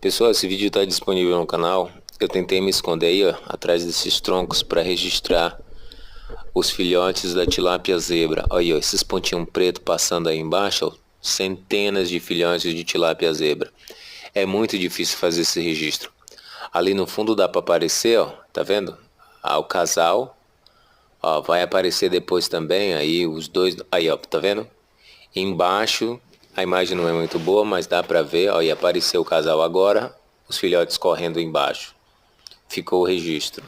Pessoal, esse vídeo está disponível no canal. Eu tentei me esconder aí, ó, atrás desses troncos para registrar os filhotes da tilápia zebra. Olha aí, ó, esses pontinhos pretos passando aí embaixo, ó, centenas de filhotes de tilápia zebra. É muito difícil fazer esse registro. Ali no fundo dá para aparecer, ó, tá vendo? Ah, o casal, ó, vai aparecer depois também aí os dois, aí ó, tá vendo? Embaixo a imagem não é muito boa, mas dá para ver, ó, e apareceu o casal agora, os filhotes correndo embaixo. Ficou o registro.